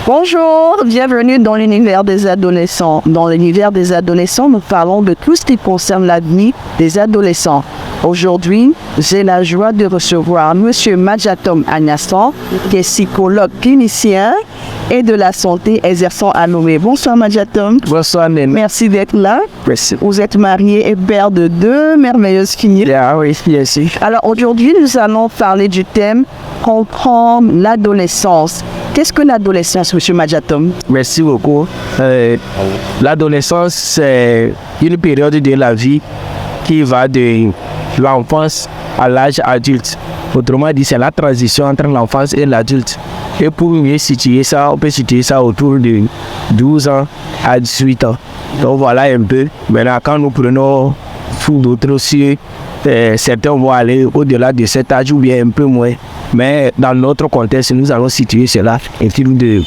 Bonjour, bienvenue dans l'univers des adolescents. Dans l'univers des adolescents, nous parlons de tout ce qui concerne la vie des adolescents. Aujourd'hui, j'ai la joie de recevoir M. Madjatom Agnassan, qui est psychologue clinicien et de la santé exerçant à Lomé. Bonsoir Madjatom. Bonsoir Nene. Merci d'être là. Merci. Vous êtes marié et père de 2 merveilleuses filles. Ah oui, merci. Alors aujourd'hui, nous allons parler du thème comprendre l'adolescence. Qu'est-ce que l'adolescence, M. Madjatom? Merci beaucoup. L'adolescence, c'est une période de la vie qui va de l'enfance à l'âge adulte. Autrement dit, c'est la transition entre l'enfance et l'adulte. Et pour mieux situer ça, on peut situer ça autour de 12 ans à 18 ans. Donc voilà un peu. Maintenant, quand nous prenons sous d'autres cieux, certains vont aller au-delà de cet âge ou bien un peu moins. Mais dans notre contexte, nous allons situer cela autour de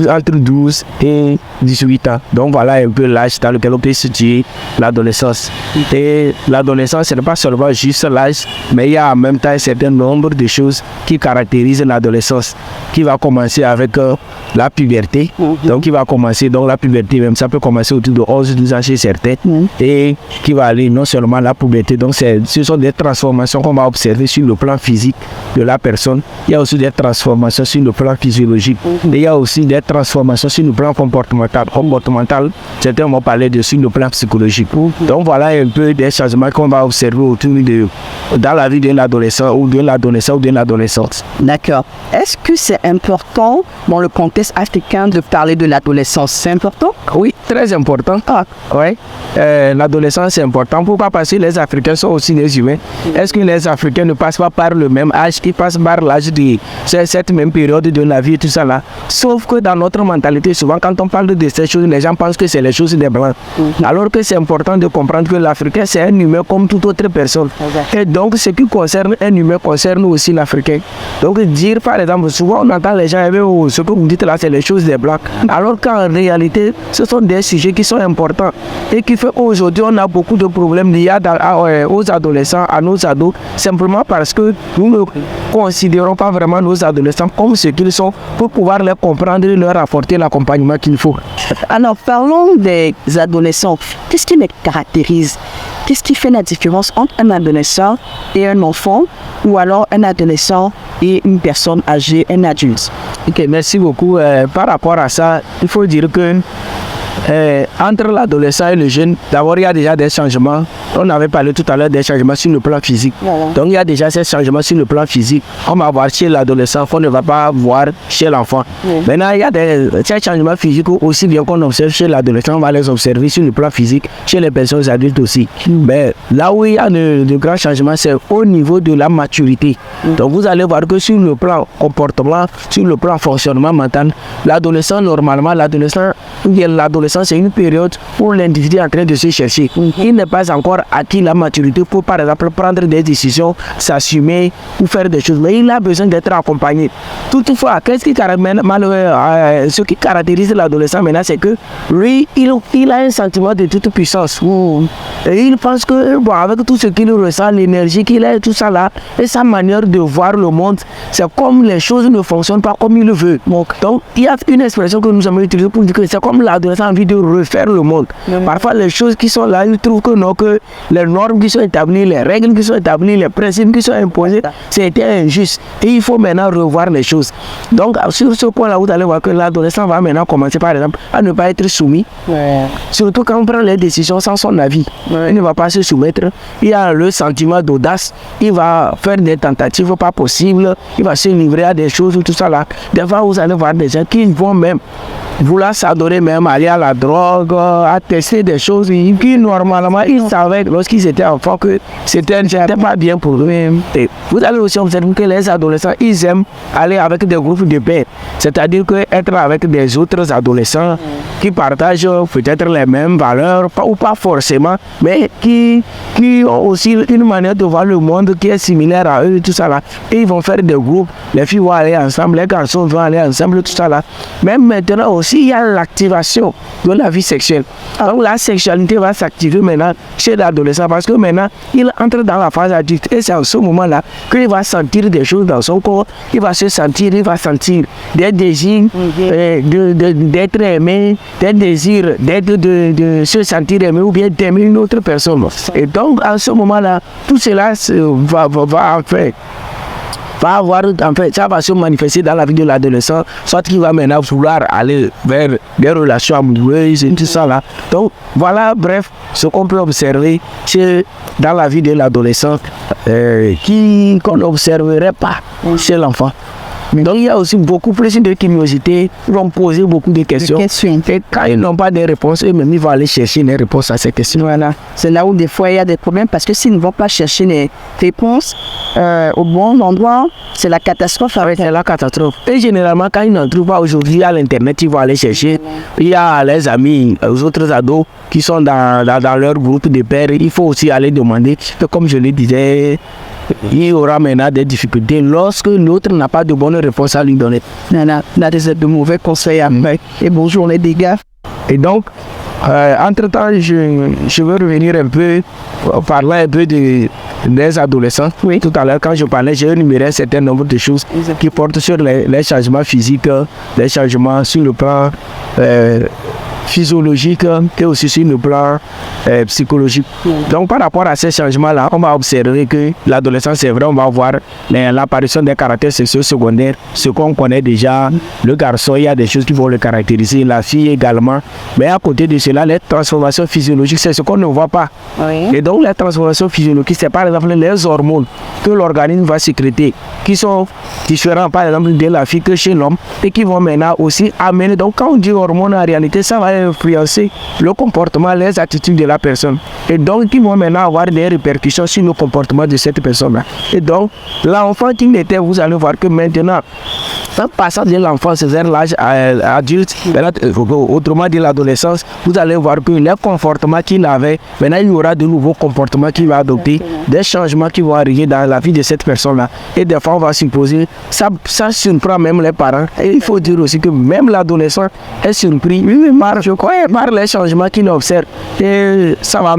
entre 12 et 18 ans. Donc voilà un peu l'âge dans lequel on peut situer l'adolescence. Et l'adolescence, ce n'est pas seulement juste l'âge, mais il y a en même temps un certain nombre de choses qui caractérisent l'adolescence, qui va commencer avec la puberté. Donc qui va commencer, donc la puberté même, ça peut commencer autour de 11-12 ans chez certains, et qui va aller non seulement la puberté. Donc ce sont des transformations qu'on va observer sur le plan physique de la personne. Il y a aussi des transformations sur le plan physiologique. Et il y a aussi des transformations sur le plan comportemental. Certains vont parler de sur le plan psychologique. Donc voilà un peu des changements qu'on va observer autour de dans la vie d'un adolescent ou d'un adolescent ou d'une adolescente. D'accord. Est-ce que c'est important dans le contexte africain de parler de l'adolescence? C'est important? Oui, très important. Oui. L'adolescence c'est important. Pourquoi? Parce que les Africains sont aussi des humains. Est-ce que les Africains ne passent pas par le même âge, ils passent par l'âge de cette même période de la vie et tout ça là? Sauf que dans notre mentalité, souvent quand on parle de ces choses, les gens pensent que c'est les choses des Blancs. Alors que c'est important de comprendre que l'Africain c'est un humain comme toute autre personne. Et donc ce qui concerne un humain concerne aussi l'Africain. Donc dire par exemple, souvent on entend les gens, ce que vous dites là c'est les choses des Blancs. Alors qu'en réalité, ce sont des sujets qui sont importants et qui fait qu'aujourd'hui on a beaucoup de problèmes liés aux adolescents, à nos ados, simplement parce que nous ne considérons pas vraiment nos adolescents comme ce qu'ils sont pour pouvoir les comprendre et leur apporter l'accompagnement qu'il faut. Alors parlons des adolescents. Qu'est-ce qui les caractérise? Qu'est-ce qui fait la différence entre un adolescent et un enfant, ou alors un adolescent et une personne âgée, un adulte? Ok, merci beaucoup. Par rapport à ça, il faut dire que entre l'adolescent et le jeune, d'abord il y a déjà des changements. On avait parlé tout à l'heure des changements sur le plan physique. Donc il y a déjà ces changements sur le plan physique. On va voir chez l'adolescent qu'on ne va pas voir chez l'enfant. Maintenant il y a ces changements physiques aussi bien qu'on observe chez l'adolescent, on va les observer sur le plan physique chez les personnes adultes aussi. Mais là où il y a de grands changements, c'est au niveau de la maturité. Donc vous allez voir que sur le plan comportement, sur le plan fonctionnement mental, l'adolescent normalement, l'adolescent c'est une période où l'individu est en train de se chercher. Il n'est pas encore acquis la maturité pour, par exemple, prendre des décisions, s'assumer ou faire des choses. Mais il a besoin d'être accompagné. Toutefois, ce qui caractérise l'adolescent maintenant, c'est que lui, il a un sentiment de toute puissance. Et il pense que, bon, avec tout ce qu'il ressent, l'énergie qu'il a et tout ça là, et sa manière de voir le monde, c'est comme les choses ne fonctionnent pas comme il le veut. Donc, il y a une expression que nous avons utilisée pour dire que c'est comme l'adolescent a envie de refaire le monde. Parfois, les choses qui sont là, ils trouvent que non, que les normes qui sont établies, les règles qui sont établies, les principes qui sont imposés, c'était injuste. Et il faut maintenant revoir les choses. Donc, sur ce point-là, vous allez voir que l'adolescent va maintenant commencer, par exemple, à ne pas être soumis. Surtout quand on prend les décisions sans son avis. Il ne va pas se soumettre. Il a le sentiment d'audace. Il va faire des tentatives pas possibles. Il va se livrer à des choses, tout ça là. Des fois, vous allez voir des gens qui vont même vouloir s'adorer, même aller à la drogue, à tester des choses qui normalement ils savaient lorsqu'ils étaient enfants que c'était pas bien pour eux. Et vous allez aussi observer que les adolescents ils aiment aller avec des groupes de paix, c'est-à-dire que être avec des autres adolescents qui partagent peut-être les mêmes valeurs, ou pas forcément, mais qui ont aussi une manière de voir le monde qui est similaire à eux, tout ça là. Et ils vont faire des groupes, les filles vont aller ensemble, les garçons vont aller ensemble, tout ça là. Même maintenant aussi aussi, il y a l'activation de la vie sexuelle. Donc, la sexualité va s'activer maintenant chez l'adolescent parce que maintenant, il entre dans la phase adulte. Et c'est à ce moment-là qu'il va sentir des choses dans son corps. Il va sentir des désirs d'être aimé, des désirs de se sentir aimé ou bien d'aimer une autre personne. Et donc, à ce moment-là, tout cela va avoir, ça va se manifester dans la vie de l'adolescent, soit qu'il va maintenant vouloir aller vers des relations amoureuses et tout ça là. Donc voilà, bref, ce qu'on peut observer dans la vie de l'adolescent qu'on n'observerait pas chez l'enfant. Donc il y a aussi beaucoup plus de curiosité, ils vont poser beaucoup de questions. Et quand ils n'ont pas de réponses, eux-mêmes ils vont aller chercher les réponses à ces questions. Voilà, c'est là où des fois il y a des problèmes parce que s'ils ne vont pas chercher les réponses au bon endroit, c'est la catastrophe. C'est la catastrophe. Et généralement, quand ils n'en trouvent pas aujourd'hui à l'internet, ils vont aller chercher. Il y a les amis, les autres ados qui sont dans leur groupe de pairs. Il faut aussi aller demander, comme je le disais, il y aura maintenant des difficultés lorsque l'autre n'a pas de bonne réponse à lui donner. On a de mauvais conseils à faire. Et bonjour les dégâts. Et donc, entre-temps, je veux revenir un peu, parler un peu des adolescents. Oui. Tout à l'heure, quand je parlais, j'ai énuméré un certain nombre de choses qui portent sur les changements physiques, les changements sur le plan physiologique et aussi sur le plan psychologique. Donc par rapport à ces changements-là, on va observer que l'adolescence, c'est vrai, on va voir l'apparition des caractères sexuels secondaires, ce qu'on connaît déjà. Le garçon, il y a des choses qui vont le caractériser, la fille également. Mais à côté de cela, les transformations physiologiques, c'est ce qu'on ne voit pas. Oui. Et donc les transformations physiologiques, c'est par exemple les hormones que l'organisme va sécréter, qui sont différents par exemple de la fille que chez l'homme, et qui vont maintenant aussi amener. Donc quand on dit hormones, en réalité, ça va influencer le comportement, les attitudes de la personne. Et donc, qui vont maintenant avoir des répercussions sur le comportement de cette personne-là. Et donc, l'enfant qui n'était, vous allez voir que maintenant, en passant de l'enfance vers l'âge adulte, autrement dit l'adolescence, vous allez voir que les comportements qu'il avait, maintenant il y aura de nouveaux comportements qu'il va adopter, des changements qui vont arriver dans la vie de cette personne-là. Et des fois, on va supposer, ça surprend même les parents. Et il faut dire aussi que même l'adolescent est surpris, par les changements qu'il observe. Et ça va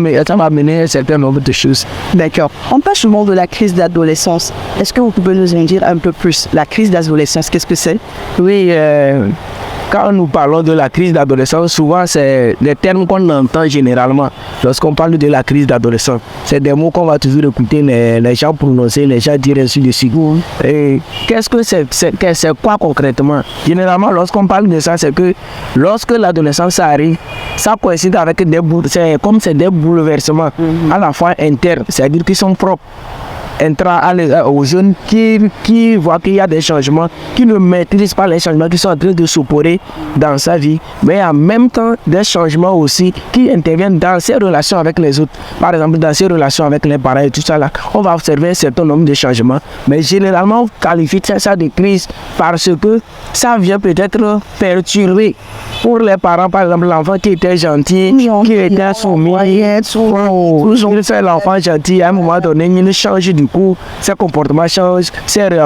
mener un certain nombre de choses. D'accord. On parle souvent de la crise d'adolescence. Est-ce que vous pouvez nous en dire un peu plus? La crise d'adolescence, qu'est-ce que c'est? Oui, quand nous parlons de la crise d'adolescence, souvent c'est des termes qu'on entend généralement lorsqu'on parle de la crise d'adolescence. C'est des mots qu'on va toujours écouter les gens prononcer, les gens dire ainsi de suite. Et qu'est-ce que c'est quoi concrètement? Généralement, lorsqu'on parle de ça, c'est que lorsque l'adolescence arrive, ça coïncide avec des bouleversements à la fois internes, c'est-à-dire qui sont propres entrant aux jeunes qui voient qu'il y a des changements, qui ne maîtrisent pas les changements qui sont en train de s'opérer dans sa vie, mais en même temps des changements aussi qui interviennent dans ses relations avec les autres. Par exemple, dans ses relations avec les parents et tout ça là, on va observer un certain nombre de changements. Mais généralement, on qualifie ça de crise parce que ça vient peut-être perturber pour les parents, par exemple, l'enfant qui était gentil, qui était soumis, c'est l'enfant gentil, à un moment donné, il change du coup, ses comportements changent,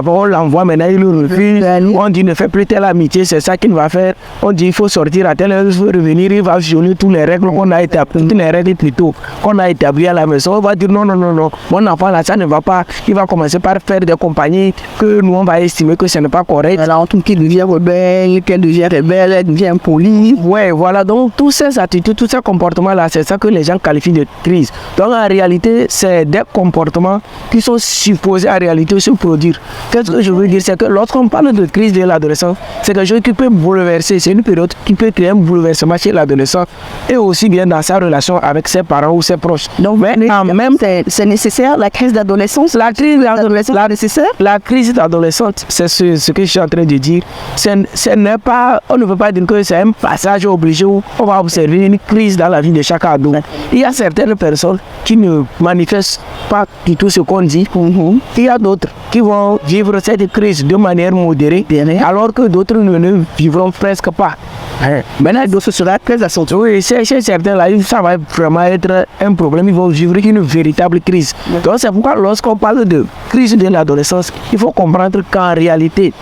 on l'envoie maintenant, il le refuse, on dit ne fait plus telle amitié, c'est ça qu'il va faire, on dit il faut sortir à telle heure, il faut revenir, il va violer toutes les règles qu'on a établies, toutes les règles plutôt qu'on a établies à la maison, on va dire non, mon enfant là, ça ne va pas, il va commencer par faire des compagnies que nous on va estimer que ce n'est pas correct. Alors, tout qui devient rebelle, qu'elle devient polie. Ouais, voilà, donc toutes ces attitudes, tous ces comportements là, c'est ça que les gens qualifient de crise. Donc en réalité, c'est des comportements qui sont supposés en réalité se produire. Qu'est-ce que je veux dire? C'est que lorsqu'on parle de crise de l'adolescence, c'est quelque chose qui peut bouleverser, c'est une période qui peut créer un bouleversement chez l'adolescent et aussi bien dans sa relation avec ses parents ou ses proches. Donc, mais même c'est nécessaire, la crise d'adolescence? La crise d'adolescence, la crise d'adolescence, c'est ce que je suis en train de dire. Ce n'est pas, on ne peut pas dire que c'est un passage obligé où on va observer une crise dans la vie de chaque ado. Il y a certaines personnes qui ne manifestent pas du tout ce qu'on dit. Il y a d'autres qui vont vivre cette crise de manière modérée, alors que d'autres ne vivront presque pas. Maintenant, d'autres sera très accentué. Oui, chez certains là, ça va vraiment être un problème. Ils vont vivre une véritable crise. Donc c'est pourquoi lorsqu'on parle de crise de l'adolescence, il faut comprendre qu'en réalité,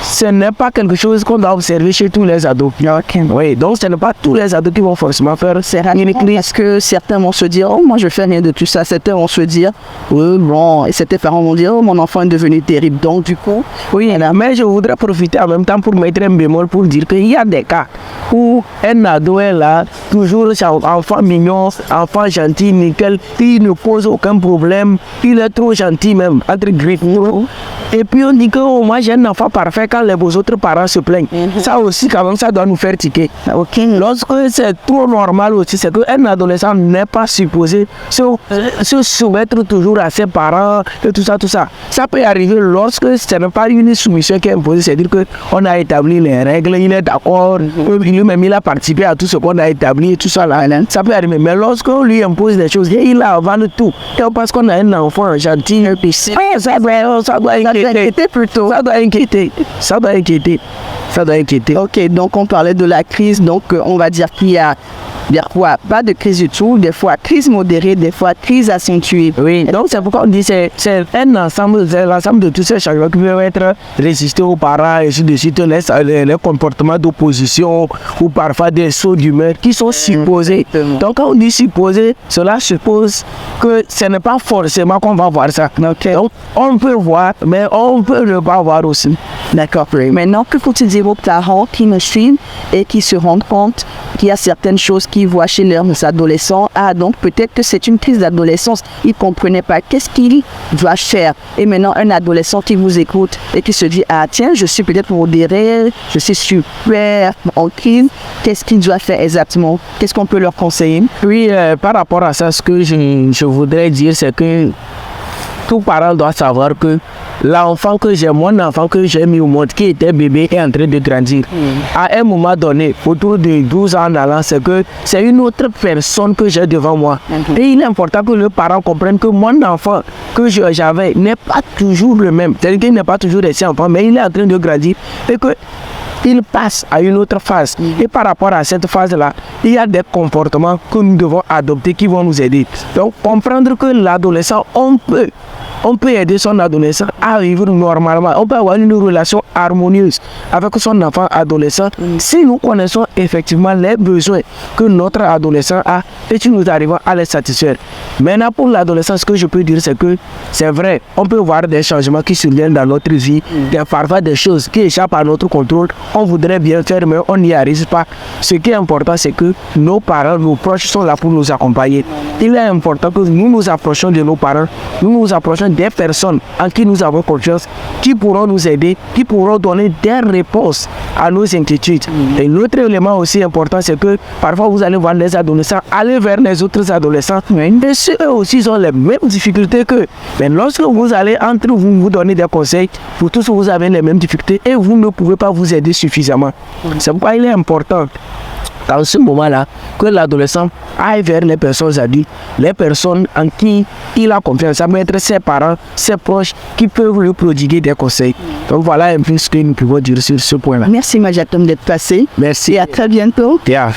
ce n'est pas quelque chose qu'on doit observer chez tous les ados. Ok. Oui, donc ce n'est pas tous les ados qui vont forcément faire une crise. Parce que certains vont se dire, oh, moi je fais rien de tout ça. Certains vont se dire, oui, bon, et certains parents vont dire, oh, mon enfant est devenu terrible. Donc du coup, oui, mais je voudrais profiter en même temps pour mettre un bémol pour dire qu'il y a des cas où un ado est là, toujours enfant mignon, enfant gentil, nickel, il ne pose aucun problème, il est trop gentil même, entre griffes. Et puis on dit que oh, moi j'ai un enfant parfait quand les autres parents se plaignent. Ça aussi quand même, ça doit nous faire tiquer. Lorsque c'est trop normal aussi, c'est qu'un adolescent n'est pas supposé se soumettre toujours à ses parents et tout ça, tout ça. Ça peut arriver lorsque ce n'est pas une soumission qui est imposée, c'est-à-dire qu'on a établi les règles, il est d'accord, lui-même il a participé à tout ce qu'on a établi et tout ça là. Ça peut arriver, mais lorsqu'on lui impose des choses, il avale tout. Et parce qu'on a un enfant gentil, ça doit inquiéter plutôt. Ça doit inquiéter. Ça doit inquiéter. Ça doit inquiéter. Ok, donc on parlait de la crise, donc on va dire qu'il y a des fois pas de crise du tout, des fois crise modérée, des fois crise accentuée. Oui, donc c'est pourquoi on dit que c'est un ensemble, c'est l'ensemble de tous ces changements qui peuvent être résistés aux parents et ainsi de suite, les comportements d'opposition ou parfois des sauts d'humeur qui sont supposés. Donc quand on dit supposé, cela suppose que ce n'est pas forcément qu'on va voir ça. Okay. Donc on peut voir, mais on peut ne pas voir aussi. D'accord. Maintenant, que faut-il dire aux parents qui me suivent et qui se rendent compte qu'il y a certaines choses qu'ils voient chez leurs adolescents? Ah, donc peut-être que c'est une crise d'adolescence. Ils ne comprenaient pas qu'est-ce qu'il doit faire. Et maintenant, un adolescent qui vous écoute et qui se dit, ah tiens, je suis peut-être modéré, je suis super en crise. Qu'est-ce qu'il doit faire exactement? Qu'est-ce qu'on peut leur conseiller? Oui, par rapport à ça, ce que je voudrais dire, c'est que tout parent doit savoir que l'enfant que j'ai, mon enfant que j'ai mis au monde, qui était bébé, est en train de grandir. À un moment donné, autour de 12 ans en allant, c'est que c'est une autre personne que j'ai devant moi. Et il est important que le parent comprenne que mon enfant que j'avais n'est pas toujours le même. C'est-à-dire qu'il n'est pas toujours resté enfant, mais il est en train de grandir. Et que il passe à une autre phase. Et par rapport à cette phase-là, il y a des comportements que nous devons adopter qui vont nous aider. Donc, comprendre que l'adolescent, on peut aider son adolescent à vivre normalement. On peut avoir une relation harmonieuse avec son enfant adolescent si nous connaissons effectivement les besoins que notre adolescent a et si nous arrivons à les satisfaire. Maintenant, pour l'adolescent, ce que je peux dire, c'est que c'est vrai, on peut voir des changements qui surviennent dans notre vie, parfois des choses qui échappent à notre contrôle. On voudrait bien faire, mais on n'y arrive pas. Ce qui est important, c'est que nos parents, nos proches sont là pour nous accompagner. Il est important que nous nous approchions de nos parents, nous nous approchions des personnes en qui nous avons confiance, qui pourront nous aider, qui pourront donner des réponses à nos inquiétudes. Et l'autre élément aussi important, c'est que parfois vous allez voir les adolescents aller vers les autres adolescents. Et ceux aussi ont les mêmes difficultés qu'eux. Mais lorsque vous allez entre vous, vous donner des conseils, pour tous vous avez les mêmes difficultés et vous ne pouvez pas vous aider suffisamment. C'est pourquoi il est important dans ce moment-là que l'adolescent aille vers les personnes adultes, les personnes en qui il a confiance. Ça peut être ses parents, ses proches qui peuvent lui prodiguer des conseils. Donc voilà un peu ce que nous pouvons dire sur ce point-là. Merci Majatom d'être passé. Merci. Et à très bientôt. Yeah.